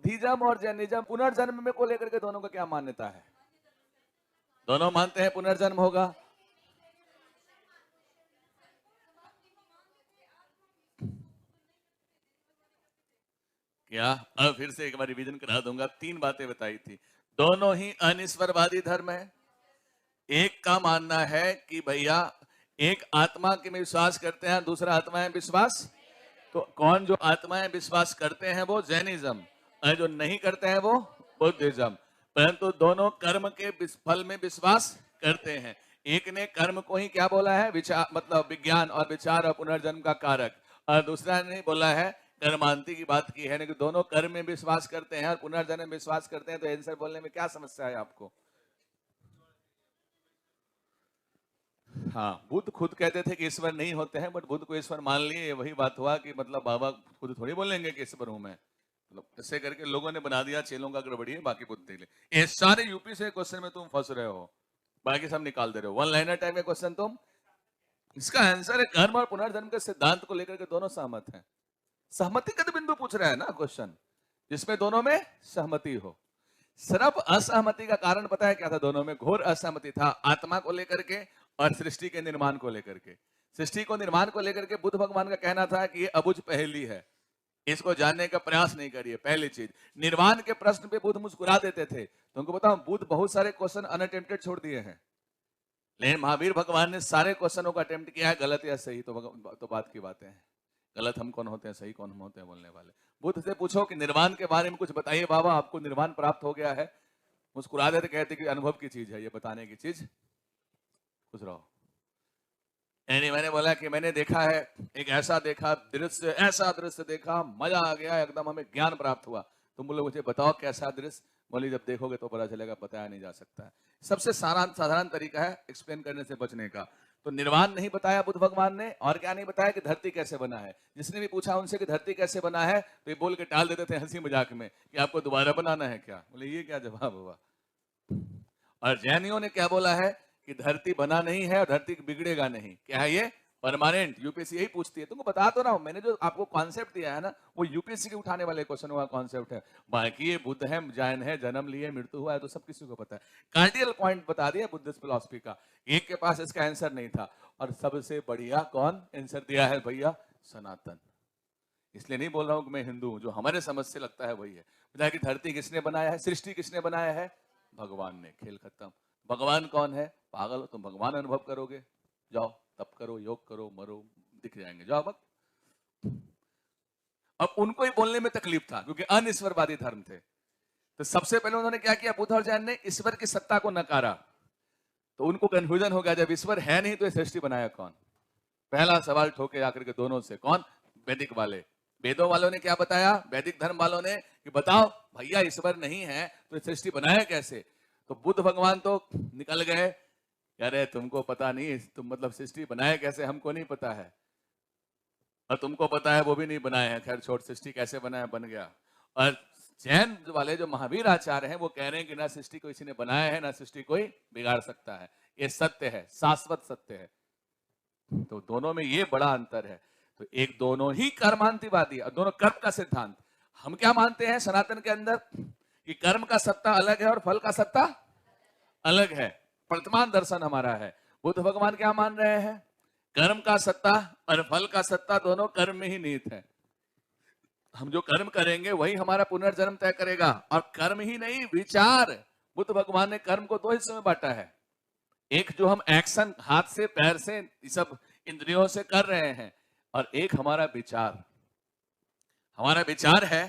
Buddhism और Jainism पुनर्जन्म में को लेकर के दोनों का क्या मान्यता है? दोनों मानते हैं पुनर्जन्म होगा। क्या? अब फिर से एक बार रिवीजन करा दूंगा। 3 बातें बताई थी, दोनों ही अनिश्वरवादी धर्म है। एक का मानना है कि भैया एक आत्मा के में विश्वास करते हैं, दूसरा आत्मा में विश्वास। तो कौन जो आत्माएं विश्वास करते हैं वो जैनिज्म, और जो नहीं करते हैं वो बुद्धिज्म। परंतु दोनों कर्म के फल में विश्वास करते हैं। एक ने कर्म को ही क्या बोला है? विचार, मतलब विज्ञान और विचार और पुनर्जन्म का कारक, और दूसरा ने बोला है कर्मांति की बात की है। कि दोनों कर्म में विश्वास करते हैं और पुनर्जन्म में विश्वास करते हैं। तो आंसर बोलने में क्या समस्या है आपको? हाँ, बुद्ध खुद कहते थे कि ईश्वर नहीं होते हैं, बट बुद्ध को ईश्वर मान लिए। वही बात हुआ कि मतलब बाबा खुद थोड़ी बोलेंगे कि ईश्वर हूं मैं। मतलब ऐसे करके लोगों ने बना दिया, चेलों का गड़बड़ी है, बाकी बुद्ध के लिए। ये सारे यूपी से क्वेश्चन में तुम फंस रहे हो, बाकी सब निकाल दे रहे हो। वन लाइनर टाइप में क्वेश्चन तुम, इसका आंसर है कर्म और पुनर्जन्म के सिद्धांत को लेकर के दोनों सहमत हैं। सहमति का तो बिंदु पूछ रहा है ना क्वेश्चन, जिसमें दोनों में सहमति हो। सिर्फ असहमति का कारण पता है क्या था? दोनों में घोर असहमति था, आत्मा को लेकर के और सृष्टि के निर्माण को लेकर के। सृष्टि को निर्माण को लेकर के बुद्ध भगवान का कहना था कि ये अबुझ पहेली है, इसको जानने का प्रयास नहीं करिए। पहली चीज, निर्वाण के प्रश्न पे बुद्ध मुस्कुरा देते थे। तुमको बताऊं, बुद्ध बहुत सारे क्वेश्चन अनअटेम्प्टेड छोड़ दिए हैं, लेकिन महावीर भगवान ने सारे क्वेश्चनों का अटेम्प्ट किया है, गलत या सही तो बात की बातें हैं। गलत हम कौन होते हैं, सही कौन हम होते हैं बोलने वाले। बुद्ध से पूछो कि निर्वाण के बारे में कुछ बताइए बाबा, आपको निर्वाण प्राप्त हो गया है, मुस्कुरा देते, कहते कि अनुभव की चीज है, ये बताने की चीज। खुश रहो। मैंने बोला कि मैंने देखा है, एक ऐसा देखा दृश्य, ऐसा दृश्य देखा, मजा आ गया एकदम, हमें ज्ञान प्राप्त हुआ। तुम बोलो मुझे बताओ कैसा दृश्य? बोली जब देखोगे तो पता चलेगा, बताया नहीं जा सकता है। सबसे साधारण तरीका है एक्सप्लेन करने से बचने का। तो निर्वाण नहीं बताया बुद्ध भगवान ने, और क्या नहीं बताया कि धरती कैसे बना है। जिसने भी पूछा उनसे कि धरती कैसे बना है, तो ये बोल के टाल देते थे हंसी मजाक में कि आपको दोबारा बनाना है क्या। बोले ये क्या जवाब हुआ। और जैनियों ने क्या बोला है कि धरती बना नहीं है और धरती बिगड़ेगा नहीं। क्या है ये? परमानेंट। यूपीएससी यही पूछती है। तुमको बता तो रहा हूं, मैंने जो आपको कॉन्सेप्ट दिया है ना, वो यूपीएससी के उठाने वाले क्वेश्चनों का कॉन्सेप्ट है। बाकी ये बुद्ध है, जैन है, जन्म लिए, मृत्यु हुआ है, तो सब किसी को पता है। कार्डियल पॉइंट बता दिया बुद्धिस्ट फिलॉसफी का। एक के पास इसका आंसर नहीं था, और सबसे बढ़िया कौन आंसर दिया है भैया? सनातन। इसलिए नहीं बोल रहा हूं कि मैं हिंदू हूं, जो हमारे समझ से लगता है वही है। बताया कि धरती किसने बनाया है, सृष्टि किसने बनाया है? भगवान ने। खेल खत्म। भगवान कौन है? पागल हो तुम, भगवान अनुभव करोगे? जाओ तप करो, योग करो, मरो, दिख जाएंगे, जाओ बक। अब उनको ही बोलने में तकलीफ था, क्योंकि अनिश्वरवादी धर्म थे। तो सबसे पहले उन्होंने क्या किया? बुद्ध और जैन ने ईश्वर की सत्ता को नकारा। तो उनको कंफ्यूजन हो गया, जब ईश्वर है नहीं तो ये सृष्टि बनाया कौन? पहला सवाल ठोके आकर के दोनों से। कौन? वैदिक वाले। वेदों वालों ने क्या बताया? वैदिक धर्म वालों ने कि बताओ भैया ईश्वर नहीं है तो सृष्टि बनाया कैसे? तो बुद्ध भगवान तो निकल गए, अरे तुमको पता नहीं, तुम मतलब सृष्टि बनाए कैसे हमको नहीं पता है, और तुमको पता है वो भी नहीं बनाए हैं। खैर छोड़, सृष्टि कैसे बनाया, बन गया। और जैन वाले जो महावीर आचार्य हैं वो कह रहे हैं कि ना सृष्टि को किसी ने बनाया है, ना सृष्टि कोई बिगाड़ सकता है। ये सत्य है, शाश्वत सत्य है। तो दोनों में ये बड़ा अंतर है। तो एक दोनों ही कर्मांतिवादी और दोनों कर्म का सिद्धांत। हम क्या मानते हैं सनातन के अंदर? कि कर्म का सत्ता अलग है और फल का सत्ता अलग है। वर्तमान दर्शन हमारा है। बुद्ध भगवान क्या मान रहे हैं? कर्म का सत्ता और फल का सत्ता दोनों कर्म में ही निहित है। हम जो कर्म करेंगे वही हमारा पुनर्जन्म तय करेगा, और कर्म ही नहीं, विचार। बुद्ध भगवान ने कर्म को 2 हिस्सों में बांटा है। एक जो हम एक्शन हाथ से, पैर से, सब इंद्रियों से कर रहे हैं, और एक हमारा विचार। हमारा विचार है,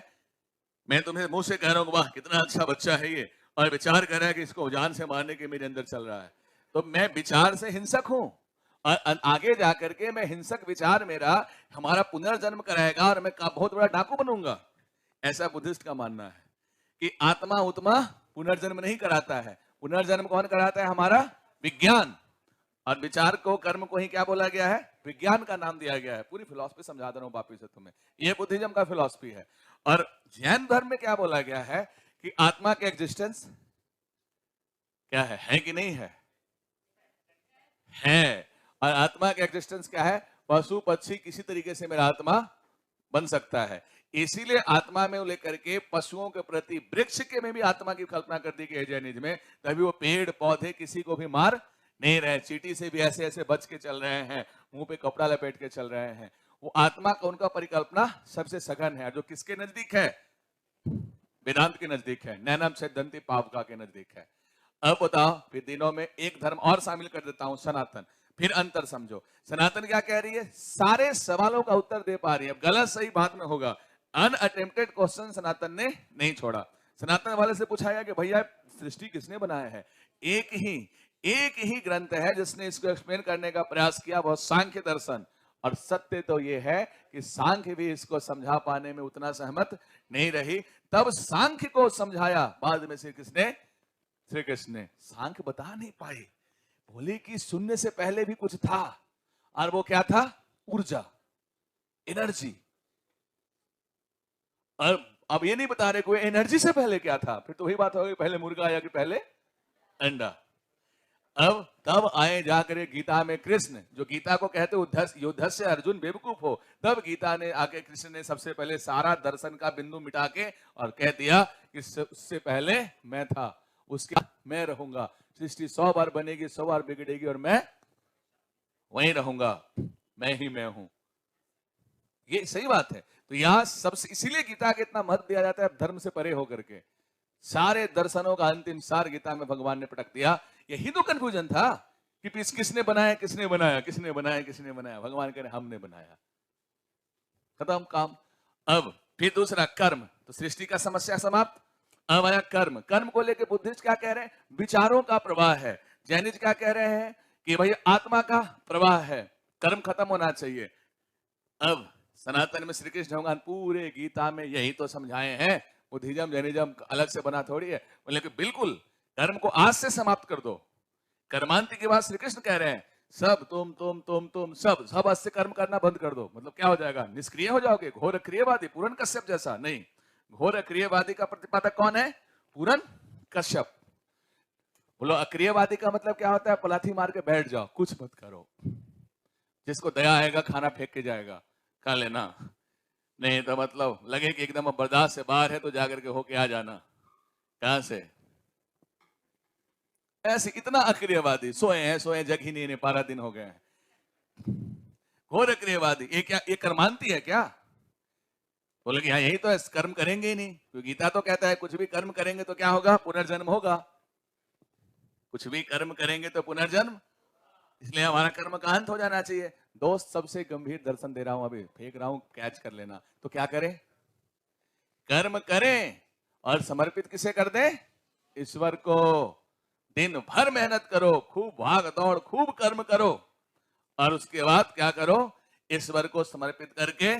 मैं तुम्हें मुंह से कह रहा हूं वाह कितना अच्छा बच्चा है ये, और विचार कर रहा है कि इसको जान से मारने के मेरे अंदर चल रहा है। तो मैं विचार से हिंसक हूं, और आगे जाकर के मैं हिंसक विचार मेरा हमारा पुनर्जन्म कराएगा, और मैं बहुत बड़ा डाकू बनूंगा। ऐसा बुद्धिस्ट का मानना है कि आत्मा उत्मा पुनर्जन्म नहीं कराता है। पुनर्जन्म कौन कराता है? हमारा विज्ञान। और विचार को, कर्म को ही क्या बोला गया है? विज्ञान का नाम दिया गया है। पूरी फिलॉसफी समझा दे रहा हूं वापिस से तुम्हें, ये बुद्धिज्म का फिलॉसफी है। और जैन धर्म में क्या बोला गया है कि आत्मा के एग्जिस्टेंस क्या है कि नहीं है? है। और आत्मा का एग्जिस्टेंस क्या है? पशु पक्षी किसी तरीके से मेरा आत्मा बन सकता है। इसीलिए आत्मा में लेकर के पशुओं के प्रति वृक्ष के में भी आत्मा की कल्पना कर दी गई है जैनिज्म में, तभी वो पेड़ पौधे किसी को भी मार नहीं रहे, चींटी से भी ऐसे ऐसे बच के चल रहे हैं, मुंह पे कपड़ा लपेट के चल रहे हैं। वो आत्मा का उनका परिकल्पना सबसे सघन है, जो किसके नजदीक है? वेदांत के नजदीक है, नैनम सिद्धांति पावका के नजदीक है। अब बताओ, फिर दिनों में एक धर्म और शामिल कर देता हूं, सनातन। फिर अंतर समझो, सनातन क्या कह रही है? सारे सवालों का उत्तर दे पा रही है, गलत सही बात में होगा, अनअटेम्प्टेड क्वेश्चन सनातन ने नहीं छोड़ा। सनातन वाले से पूछा गया कि भैया सृष्टि किसने बनाया है? एक ही ग्रंथ है जिसने इसको एक्सप्लेन करने का प्रयास किया, वो सांख्य दर्शन। और सत्य तो ये है कि सांख्य भी इसको समझा पाने में उतना सहमत नहीं रही। तब सांख्य को समझाया बाद में श्री कृष्ण ने। सांख्य बता नहीं पाए, बोले कि शून्य से पहले भी कुछ था, और वो क्या था? ऊर्जा, एनर्जी। और अब ये नहीं बता रहे कोई एनर्जी से पहले क्या था, फिर तो वही बात होगी पहले मुर्गा आया कि पहले अंडा। अब तब आए जाकर गीता में कृष्ण, जो गीता को कहते युद्ध से अर्जुन बेवकूफ हो, तब गीता ने आके कृष्ण ने सबसे पहले सारा दर्शन का बिंदु मिटा के और कह दिया कि उससे पहले मैं था, उसके मैं रहूंगा, सृष्टि 100 बार बनेगी, 100 बार बिगड़ेगी, और मैं वहीं रहूंगा, मैं ही मैं हूं। ये सही बात है। तो यहां सबसे इसीलिए गीता के इतना महत्व दिया जाता है, धर्म से परे होकर के। सारे दर्शनों का अंतिम सार गीता में भगवान ने पटक दिया। यही तो कंफ्यूजन था कि किसने बनाया, किसने बनाया, किसने बनाया, किसने बनाया। भगवान कह रहे हमने बनाया, खत्म काम। अब फिर दूसरा कर्म, तो सृष्टि का समस्या समाप्त। अब आया कर्म। कर्म को लेकर बुद्धिस्ट क्या कह रहे हैं? विचारों का प्रवाह है। जैनिज क्या कह रहे हैं कि भाई आत्मा का प्रवाह है, कर्म खत्म होना चाहिए। अब सनातन में श्री कृष्ण भगवान पूरे गीता में यही तो समझाए हैं। बुद्धिज्म जैनिज्म अलग से बना थोड़ी है, बोले कि बिल्कुल कर्म को आज से समाप्त कर दो। कर्मांति के बाद श्री कृष्ण कह रहे हैं सब तुम सब आज से कर्म करना बंद कर दो। मतलब क्या हो जाएगा? निष्क्रिय हो जाओगे, घोर अक्रियवादी, पूरन कश्यप जैसा। नहीं, घोर अक्रियवादी का प्रतिपादक कौन है? पूरन कश्यप। बोलो अक्रियवादी का मतलब क्या होता है? पलाथी मार के बैठ जाओ, कुछ मत करो, जिसको दया आएगा खाना फेंक के जाएगा, खा लेना, नहीं तो मतलब लगे कि एकदम बर्दाश्त से बाहर है तो जाकर के होके आ जाना। कहां से? ऐसे इतना अक्रियवादी, सोए जग ही नहीं, 12 दिन हो गए। घोर अक्रियवादी, ये क्या? ये कर्मांती है क्या? बोले कि हाँ यही तो है, कर्म करेंगे ही नहीं। तो गीता तो कहता है कुछ भी कर्म करेंगे तो क्या होगा? पुनर्जन्म होगा। कुछ भी कर्म करेंगे तो पुनर्जन्म, इसलिए हमारा कर्म का अंत हो जाना चाहिए। दोस्त सबसे गंभीर दर्शन दे रहा हूं, अभी फेंक रहा हूं, कैच कर लेना। तो क्या करें? कर्म करें और समर्पित किसे कर दें? ईश्वर को। दिन भर मेहनत करो, खूब भाग दौड़, खूब कर्म करो, और उसके बाद क्या करो? ईश्वर को समर्पित करके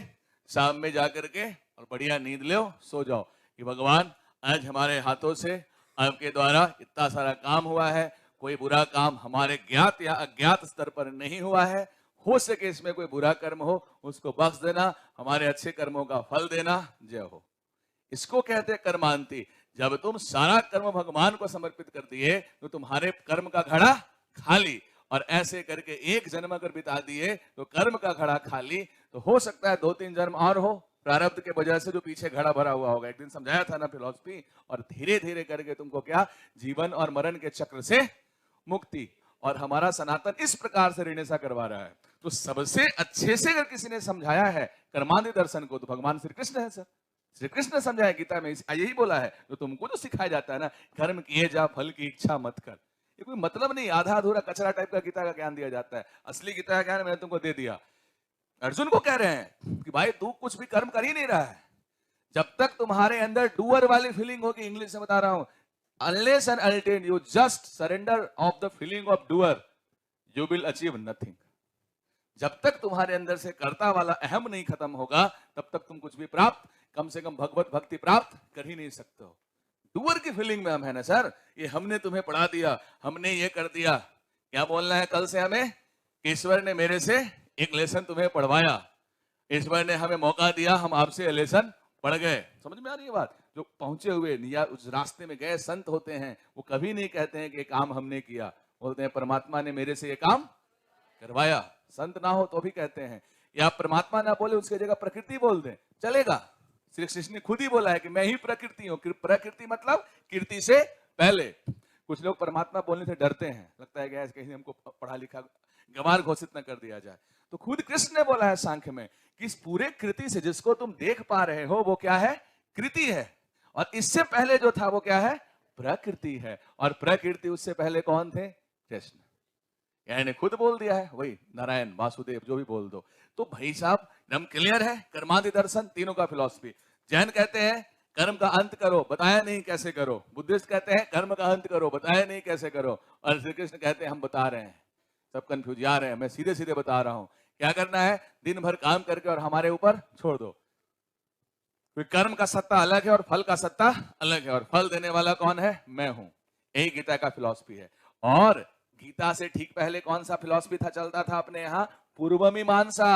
शाम में जाकर के और बढ़िया नींद लो, सो जाओ कि भगवान आज हमारे हाथों से आपके द्वारा इतना सारा काम हुआ है, कोई बुरा काम हमारे ज्ञात या अज्ञात स्तर पर नहीं हुआ है, हो सके इसमें कोई बुरा कर्म हो उसको बख्श देना, हमारे अच्छे कर्मों का फल देना, जय हो। इसको कहते हैं कर्मांति। जब तुम सारा कर्म भगवान को समर्पित कर दिए तो तुम्हारे कर्म का घड़ा खाली, और ऐसे करके एक जन्म अगर बिता दिए तो कर्म का घड़ा खाली, तो हो सकता है 2-3 जन्म और हो प्रारब्ध के वजह से जो पीछे घड़ा भरा हुआ होगा। एक दिन समझाया था ना फिलॉसफी, और धीरे धीरे करके तुमको क्या? जीवन और मरण के चक्र से मुक्ति। और हमारा सनातन इस प्रकार से ऋणेसा करवा रहा है। तो सबसे अच्छे से अगर किसी ने समझाया है कर्मांधि दर्शन को तो भगवान श्री कृष्ण है। सर श्री कृष्ण ने समझाया गीता में, यही बोला है। तो तुमको जो सिखाया जाता है ना, कर्म किए जा फल की इच्छा मत कर, ये कोई मतलब नहीं, आधा अधूरा कचरा टाइप का गीता का ज्ञान दिया जाता है। असली गीता का ज्ञान मैंने तुमको दे दिया। अर्जुन को कह रहे हैं कि भाई तू कुछ भी कर्म कर ही नहीं रहा है, जब तक तुम्हारे अंदर डूअर वाली फीलिंग होगी, इंग्लिश में बता रहा हूं, unless and until you just surrender of the feeling of doer, you will achieve nothing. जब तक तुम्हारे अंदर से कर्ता वाला अहम नहीं खत्म होगा, तब तक तुम कुछ भी प्राप्त, कम से कम भगवत भक्ति प्राप्त कर ही नहीं सकते हो। डूअर की फीलिंग में हम है ना सर, ये हमने तुम्हें पढ़ा दिया, हमने ये कर दिया। क्या बोलना है कल से हमें? ईश्वर ने मेरे से एक लेसन तुम्हें पढ़वाया, ईश्वर ने हमें मौका दिया, हम आपसे लेसन पढ़ गए। समझ में आ रही है बात? जो पहुंचे हुए या उस रास्ते में गए संत होते हैं, वो कभी नहीं कहते हैं कि ये काम हमने किया, बोलते हैं परमात्मा ने मेरे से ये काम करवाया। संत ना हो तो भी कहते हैं, या परमात्मा ना बोले उसकी जगह प्रकृति बोल दे, चलेगा, श्री कृष्ण ने खुद ही बोला है कि मैं ही प्रकृति हूं। प्रकृति मतलब कीर्ति से पहले। कुछ लोग परमात्मा बोलने से डरते हैं, लगता है कि कहीं हमको पढ़ा लिखा गंवार घोषित न कर दिया जाए। तो खुद कृष्ण ने बोला है सांख्य में कि इस पूरे कृति से जिसको तुम देख पा रहे हो वो क्या है? कृति है। और इससे पहले जो था वो क्या है? प्रकृति है। और प्रकृति उससे पहले कौन थे? कृष्ण। यानी खुद बोल दिया है, वही नारायण वासुदेव जो भी बोल दो। तो भाई साहब एकदम क्लियर है। कर्मादि दर्शन तीनों का फिलॉसफी। जैन कहते हैं कर्म का अंत करो, बताया नहीं कैसे करो। बुद्धिस्ट कहते हैं कर्म का अंत करो, बताया नहीं कैसे करो। और श्री कृष्ण कहते हैं हम बता रहे हैं, सब कंफ्यूज जा रहे हैं, मैं सीधे सीधे बता रहा हूं। क्या करना है? दिन भर काम करके और हमारे ऊपर छोड़ दो। कर्म का सत्ता अलग है और फल का सत्ता अलग है, और फल देने वाला कौन है? मैं हूं। यही गीता का फिलॉसफी है। और गीता से ठीक पहले कौन सा फिलॉसफी था, चलता था अपने यहाँ? पूर्व मीमांसा,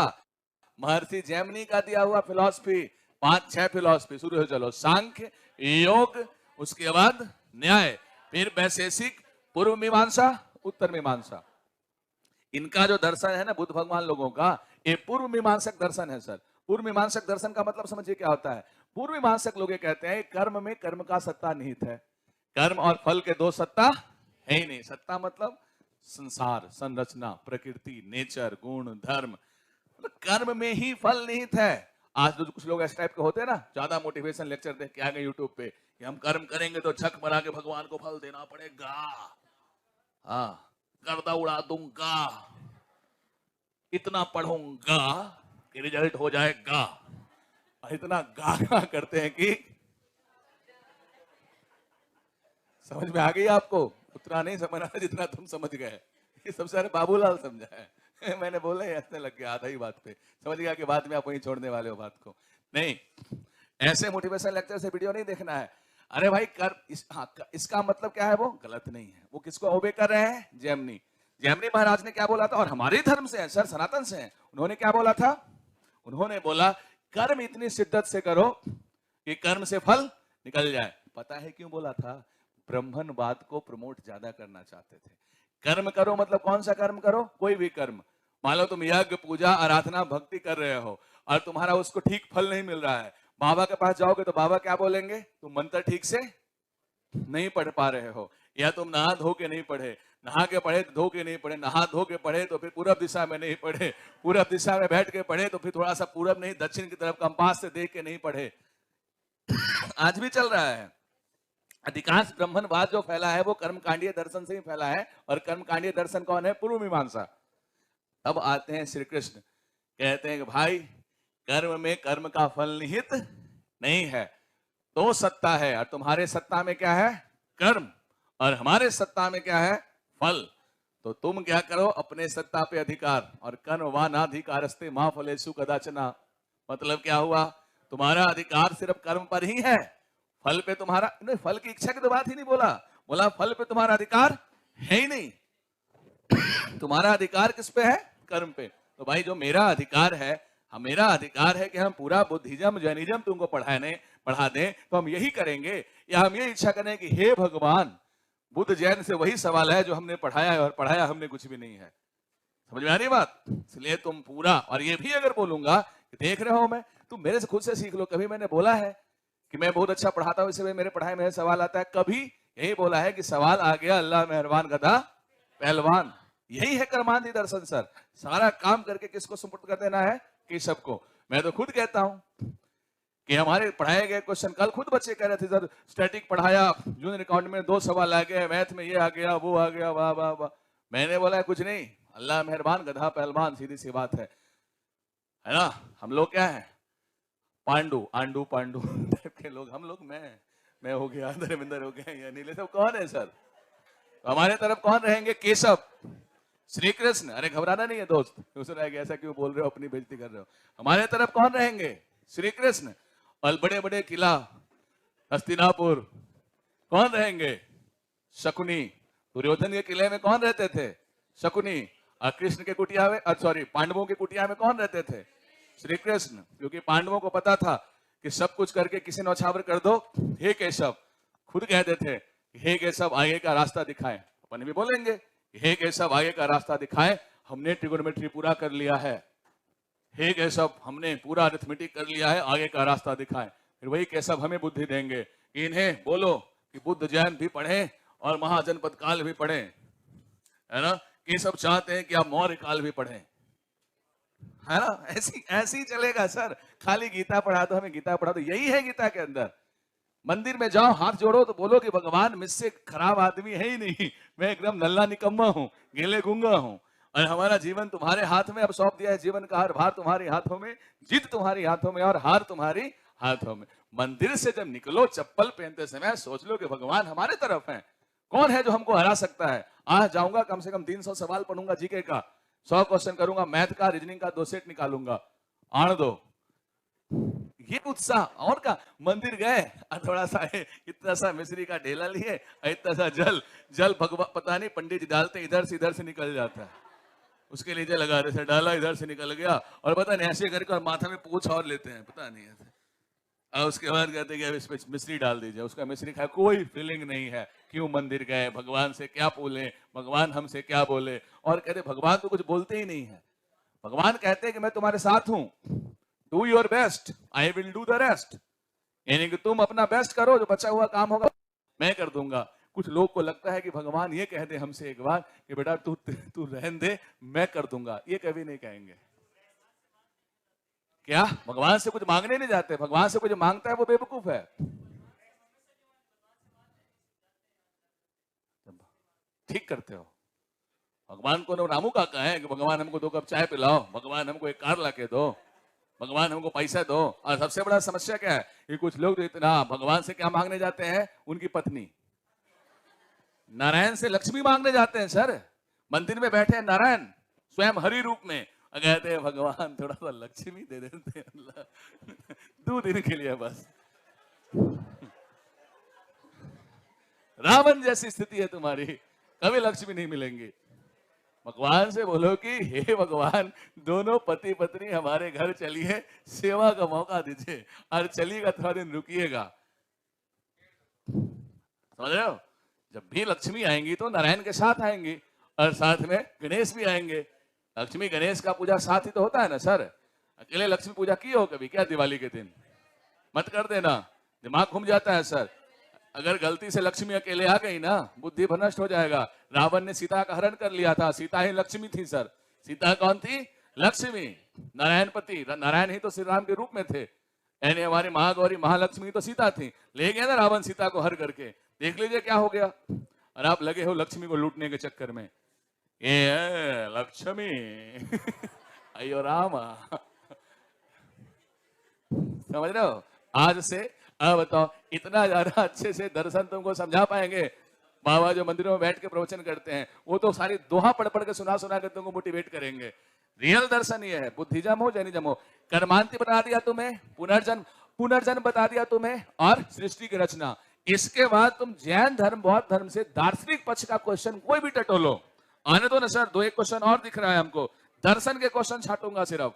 महर्षि जैमिनी का दिया हुआ फिलॉसफी। 5-6 फिलॉसफी शुरू हो। चलो, सांख्य, योग, उसके बाद न्याय, फिर वैशेषिक, पूर्व मीमांसा, उत्तर मीमांसा। इनका जो दर्शन है ना बुद्ध भगवान लोगों का, ये पूर्व मीमांसक दर्शन है सर। पूर्व मीमांसक दर्शन का मतलब समझिए क्या होता है। पूर्व मीमांसक लोग ये कहते हैं कर्म में कर्म का सत्ता निहित है। कर्म और फल के दो सत्ता है ही नहीं। सत्ता मतलब संसार, संरचना, प्रकृति, नेचर, गुण, धर्म, मतलब कर्म में ही फल निहित है। आज जो कुछ लोग इस टाइप के होते हैं ना, ज्यादा मोटिवेशन लेक्चर देख के आ गए यूट्यूब पे कि हम कर्म करेंगे तो छक मरा के भगवान को फल देना पड़ेगा, हाँ गर्दा उड़ा दूंगा, इतना पढ़ूंगा कि रिजल्ट हो जाएगा। और इतना गा करते हैं कि समझ में आ गई आपको? उतना नहीं समझ रहा जितना तुम समझ गए। ये सबसे सारे बाबूलाल समझा है। मैंने बोला हंसने लग गया आधा ही बात पे, समझ गया कि बाद में आप वहीं छोड़ने वाले हो बात को। नहीं, ऐसे मोटिवेशन लेक्चर से वीडियो नहीं देखना है। अरे भाई इसका मतलब क्या है? वो गलत नहीं है। वो किसको ओबे कर रहे हैं? जैमिनी। जैमिनी महाराज ने क्या बोला था? और हमारे धर्म से है सर, सनातन से है। उन्होंने क्या बोला था? उन्होंने बोला कर्म इतनी शिद्दत से करो कि कर्म से फल निकल जाए। पता है क्यों बोला था? ब्रह्मणवाद को प्रमोट ज्यादा करना चाहते थे। कर्म करो मतलब कौन सा कर्म करो? कोई भी कर्म। मान लो तुम यज्ञ, पूजा, आराधना, भक्ति कर रहे हो और तुम्हारा उसको ठीक फल नहीं मिल रहा है, बाबा के पास जाओगे तो बाबा क्या बोलेंगे? तुम मंत्र ठीक से नहीं पढ़ पा रहे हो, या तुम नहा धो के नहीं पढ़े, नहा के पढ़े तो धो के नहीं पढ़े, नहा धो के पढ़े तो फिर पूरब दिशा में नहीं पढ़े, पूरब दिशा में बैठ के पढ़े तो फिर थोड़ा सा पूरब नहीं दक्षिण की तरफ कंपास से देख के नहीं पढ़े। आज भी चल रहा है। अधिकांश ब्रह्मणवाद जो फैला है वो कर्मकांडीय दर्शन से ही फैला है। और कर्मकांडीय दर्शन कौन है? पूर्व मीमांसा। अब आते हैं श्री कृष्ण, कहते हैं कि भाई कर्म में कर्म का फल निहित नहीं है, तो सत्ता है। और तुम्हारे सत्ता में क्या है? कर्म। और हमारे सत्ता में क्या है? फल। तो तुम क्या करो? अपने सत्ता पे अधिकार। और कर्मवानाधिकारस्ते मा फलेषु कदाचन। मतलब क्या हुआ? तुम्हारा अधिकार सिर्फ कर्म पर ही है, फल पे तुम्हारा नहीं। फल की इच्छा की तो बात ही नहीं बोला। बोला फल पे तुम्हारा अधिकार है ही नहीं। तुम्हारा अधिकार किस पे है? कर्म पे। तो भाई जो मेरा अधिकार है, मेरा अधिकार है कि हम पूरा बुद्धिज्म, जैनिज्म तुमको पढ़ा दें, तो हम यही करेंगे। या हम ये इच्छा करें कि हे भगवान, बुद्ध जैन से वही सवाल है जो हमने पढ़ाया है, और पढ़ाया हमने कुछ भी नहीं है। समझ में आ रही बात? इसलिए तुम पूरा, और ये भी अगर बोलूंगा कि देख रहे हो मैं, तुम मेरे से खुद से सीख लो। कभी मैंने बोला है कि मैं बहुत अच्छा पढ़ाता हूं इसलिए मेरे पढ़ाई में सवाल आता है? कभी यही बोला है कि सवाल आ गया, अल्लाह मेहरबान, गधा पहलवान। यही है कर्मांधी दर्शन सर। सारा काम करके किसको सुपुर्द कर देना है? केशव को। मैं तो खुद कहता हूं कि हमारे पढ़ाए गए क्वेश्चन, कल खुद बच्चे कह रहे थे सर स्टैटिक पढ़ाया, जूनियर अकाउंट में 2 सवाल आ गए, मैथ में ये आ गया, वो आ गया, वाह वाह वाह। मैंने बोला कुछ नहीं, अल्लाह मेहरबान, गधा पहलवान, सीधी सी बात है ना। हम लोग क्या है? पांडु, आंडू पांडु टाइप के लोग हम लोग। मैं हो गया, धर्मेंद्र हो गया, या नीले, सब कौन है सर? तो हमारे तरफ कौन रहेंगे? केशव, श्री कृष्ण। अरे घबराना नहीं है दोस्त, दूसरा है कि ऐसा क्यों बोल रहे हो, अपनी बेइज्जती कर रहे हो। हमारे तरफ कौन रहेंगे? श्री कृष्ण। और बड़े बड़े किला हस्तिनापुर कौन रहेंगे? शकुनी। दुर्योधन के किले में कौन रहते थे? शकुनी। और कृष्ण के कुटिया में, सॉरी, पांडवों के कुटिया में कौन रहते थे? श्री कृष्ण। क्योंकि पांडवों को पता था कि सब कुछ करके किसी नौछावर कर दो, हे केशव। खुद कहते थे हे केशव आगे का रास्ता दिखाएं। अपन भी बोलेंगे हे केशव आगे का रास्ता दिखाएं, हमने ट्रिगोनोमेट्री पूरा कर लिया है। हे केशव हमने पूरा अरिथमेटिक कर लिया है, आगे का रास्ता दिखाएं। फिर वही केशव हमें बुद्धि देंगे कि इन्हें बोलो कि बुद्ध जैन भी पढ़े और महाजनपद काल भी पढ़े, है ना। ये सब चाहते हैं कि आप मौर्य काल भी पढ़ें, है ना। ऐसी ही चलेगा सर। खाली गीता पढ़ा दो, हमें गीता पढ़ा दो, यही है गीता के अंदर। मंदिर में जाओ, हाथ जोड़ो तो बोलो कि भगवान मुझसे खराब आदमी है ही नहीं, मैं एकदम नल्ला निकम्मा हूँ, गीले गुंगा हूँ, और हमारा जीवन तुम्हारे हाथ में अब सौंप दिया है। जीवन का हर भार तुम्हारे हाथों में, जीत तुम्हारी हाथों में और हार तुम्हारी हाथों में। मंदिर से जब निकलो चप्पल पहनते समय सोच लो कि भगवान हमारे तरफ है। कौन है जो हमको हरा सकता है। आज जाऊंगा कम से कम 300 सवाल पढ़ूंगा जीके का, 100 क्वेश्चन करूंगा, मैथ का रीजनिंग का 2 सेट निकालूंगा, आण दो। ये उत्साह। और का मंदिर गए थोड़ा सा इतना सा मिश्री का ढेला लिए, इतना सा जल भगवान पता नहीं पंडित जी डालते इधर से निकल जाता है, उसके नीचे लगा रहे थे, डाला इधर से निकल गया, और पता नहीं ऐसे करके और माथा में पूछ और लेते हैं, पता नहीं ऐसे। और उसके बाद कहते हैं कि इसमें मिश्री डाल दीजिए, उसका मिश्री खाए, कोई फीलिंग नहीं है। क्यों मंदिर गए, भगवान से क्या बोले, भगवान हमसे क्या बोले। और कहते भगवान तो कुछ बोलते ही नहीं है। भगवान कहते हैं कि मैं तुम्हारे साथ हूं, do your best, I will do the rest. यानी कि तुम अपना बेस्ट करो, जो बचा हुआ काम होगा मैं कर दूंगा। कुछ लोग को लगता है कि भगवान ये कह दे हमसे एक बार कि बेटा तू रहन दे, मैं कर दूंगा, ये कभी नहीं कहेंगे। क्या भगवान से कुछ मांगने नहीं जाते। भगवान से कुछ मांगता है वो बेवकूफ है। ठीक करते हो। भगवान को रामू का कहे कि भगवान हमको 2 कप चाय पिलाओ, भगवान हमको एक कार लाके दो, भगवान हमको पैसा दो। और सबसे बड़ा समस्या क्या है कि कुछ लोग तो इतना भगवान से क्या मांगने जाते हैं, उनकी पत्नी। नारायण से लक्ष्मी मांगने जाते हैं सर। मंदिर में बैठे हैं नारायण स्वयं हरि रूप में, कहते हैं भगवान थोड़ा सा लक्ष्मी दे देते हैं 2 दिन के लिए बस। रावण जैसी स्थिति है तुम्हारी, कभी लक्ष्मी नहीं मिलेंगी। भगवान से बोलो कि हे भगवान, दोनों पति पत्नी हमारे घर चलिए, सेवा का मौका दीजिए, और चलिएगा थोड़ा दिन रुकिएगा। समझ रहे हो। जब भी लक्ष्मी आएंगी तो नारायण के साथ आएंगी, और साथ में गणेश भी आएंगे। लक्ष्मी गणेश का पूजा साथ ही तो होता है ना सर। अकेले लक्ष्मी पूजा की हो कभी क्या दिवाली के दिन? मत कर देना, दिमाग घूम जाता है सर। अगर गलती से लक्ष्मी अकेले आ गई ना, बुद्धि भ्रष्ट हो जाएगा। रावण ने सीता का हरण कर लिया था, सीता ही लक्ष्मी थी सर। सीता कौन थी? लक्ष्मी। नारायण पति, नारायण ही तो श्री राम के रूप में थे, यानी हमारी महागौरी महालक्ष्मी तो सीता थी। ले गया ना रावण सीता को हर करके, देख लीजिए क्या हो गया। और आप लगे हो लक्ष्मी को लूटने के चक्कर में। ये लक्ष्मी अयो रामा। समझ रहे हो। आज से अब बताओ, इतना ज्यादा अच्छे से दर्शन तुमको समझा पाएंगे। बाबा जो मंदिरों में बैठ के प्रवचन करते हैं, वो तो सारी दोहा पढ़ के सुना के तुमको मोटिवेट करेंगे। रियल दर्शन ये है। बुद्धिज्म हो जैनिज्म हो, कर्मांति बता दिया तुम्हें, पुनर्जन्म बता दिया तुम्हें, और सृष्टि की रचना। इसके बाद तुम जैन धर्म बौद्ध धर्म से दार्शनिक पक्ष का क्वेश्चन कोई भी टटोलो। आने दो ना सर, 2-1 क्वेश्चन और दिख रहा है हमको। दर्शन के क्वेश्चन छाटूंगा सिर्फ।